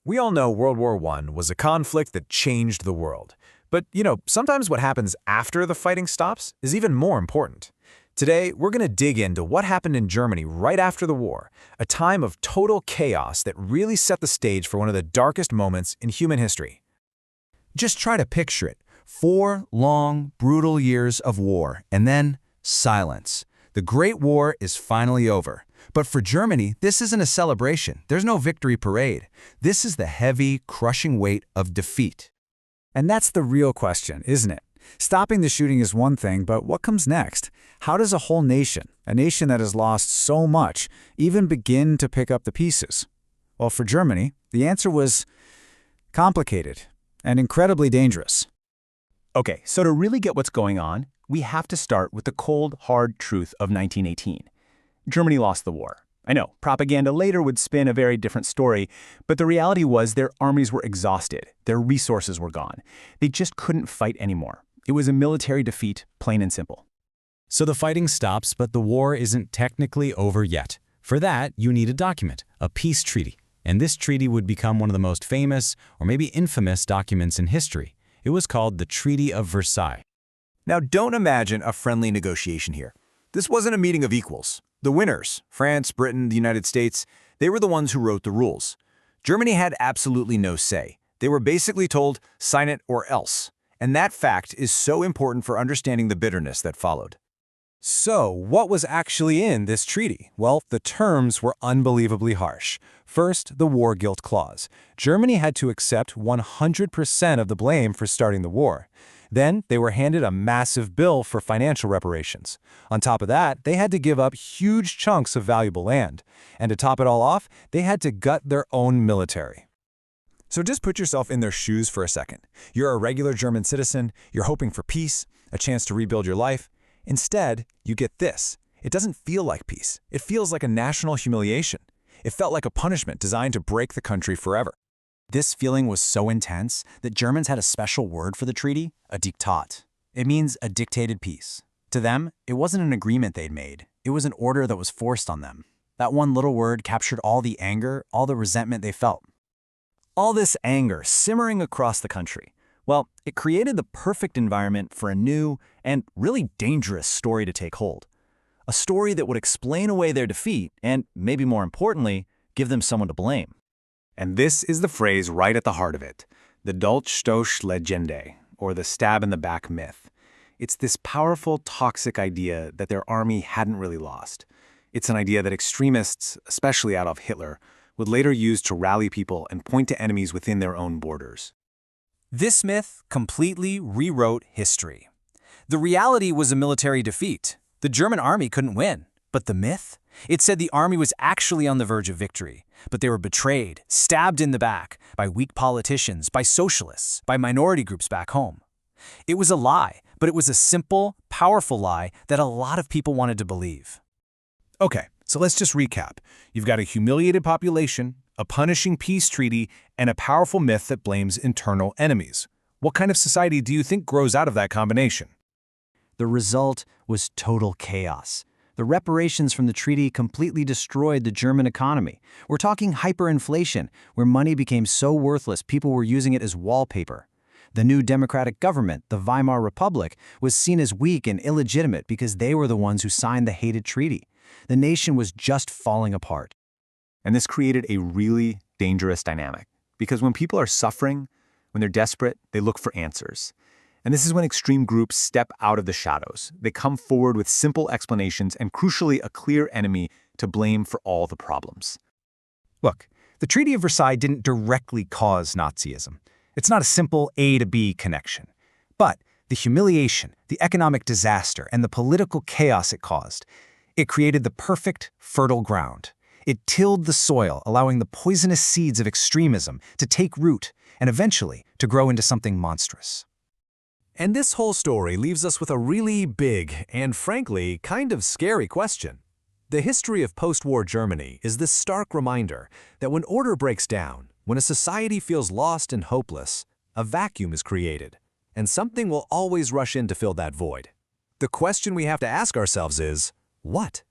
We all know World War I was a conflict that changed the world. But, sometimes what happens after the fighting stops is even more important. Today, we're going to dig into what happened in Germany right after the war, a time of total chaos that really set the stage for one of the darkest moments in human history. Just try to picture it. 4 long, brutal years of war, and then silence. The Great War is finally over. But for Germany, this isn't a celebration. There's no victory parade. This is the heavy, crushing weight of defeat. And that's the real question, isn't it? Stopping the shooting is one thing, but what comes next? How does a whole nation, a nation that has lost so much, even begin to pick up the pieces? Well, for Germany, the answer was complicated and incredibly dangerous. Okay, so to really get what's going on, we have to start with the cold, hard truth of 1918. Germany lost the war. I know, propaganda later would spin a very different story, but the reality was their armies were exhausted, their resources were gone. They just couldn't fight anymore. It was a military defeat, plain and simple. So the fighting stops, but the war isn't technically over yet. For that, you need a document, a peace treaty. And this treaty would become one of the most famous, or maybe infamous, documents in history. It was called the Treaty of Versailles. Now, don't imagine a friendly negotiation here. This wasn't a meeting of equals. The winners, France, Britain, the United States, they were the ones who wrote the rules. Germany had absolutely no say. They were basically told, sign it or else. And that fact is so important for understanding the bitterness that followed. So, what was actually in this treaty? Well, the terms were unbelievably harsh. First, the war guilt clause. Germany had to accept 100% of the blame for starting the war. Then, they were handed a massive bill for financial reparations. On top of that, they had to give up huge chunks of valuable land. And to top it all off, they had to gut their own military. So just put yourself in their shoes for a second. You're a regular German citizen, you're hoping for peace, a chance to rebuild your life. Instead, you get this. It doesn't feel like peace. It feels like a national humiliation. It felt like a punishment designed to break the country forever. This feeling was so intense that Germans had a special word for the treaty, a Diktat. It means a dictated peace. To them, it wasn't an agreement they'd made. It was an order that was forced on them. That one little word captured all the anger, all the resentment they felt. All this anger simmering across the country. Well, it created the perfect environment for a new and really dangerous story to take hold. A story that would explain away their defeat and, maybe more importantly, give them someone to blame. And this is the phrase right at the heart of it, the Dolchstoßlegende, or the stab-in-the-back myth. It's this powerful, toxic idea that their army hadn't really lost. It's an idea that extremists, especially Adolf Hitler, would later use to rally people and point to enemies within their own borders. This myth completely rewrote history. The reality was a military defeat. The German army couldn't win. But the myth? It said the army was actually on the verge of victory, but they were betrayed, stabbed in the back, by weak politicians, by socialists, by minority groups back home. It was a lie, but it was a simple, powerful lie that a lot of people wanted to believe. Okay, so let's just recap. You've got a humiliated population, a punishing peace treaty, and a powerful myth that blames internal enemies. What kind of society do you think grows out of that combination? The result was total chaos. The reparations from the treaty completely destroyed the German economy. We're talking hyperinflation, where money became so worthless people were using it as wallpaper. The new democratic government, the Weimar Republic, was seen as weak and illegitimate because they were the ones who signed the hated treaty. The nation was just falling apart. And this created a really dangerous dynamic, because when people are suffering, when they're desperate, they look for answers. And this is when extreme groups step out of the shadows. They come forward with simple explanations and, crucially, a clear enemy to blame for all the problems. Look, the Treaty of Versailles didn't directly cause Nazism. It's not a simple A to B connection. But the humiliation, the economic disaster, and the political chaos it caused, it created the perfect, fertile ground. It tilled the soil, allowing the poisonous seeds of extremism to take root and eventually to grow into something monstrous. And this whole story leaves us with a really big and, frankly, kind of scary question. The history of post-war Germany is this stark reminder that when order breaks down, when a society feels lost and hopeless, a vacuum is created, and something will always rush in to fill that void. The question we have to ask ourselves is, what?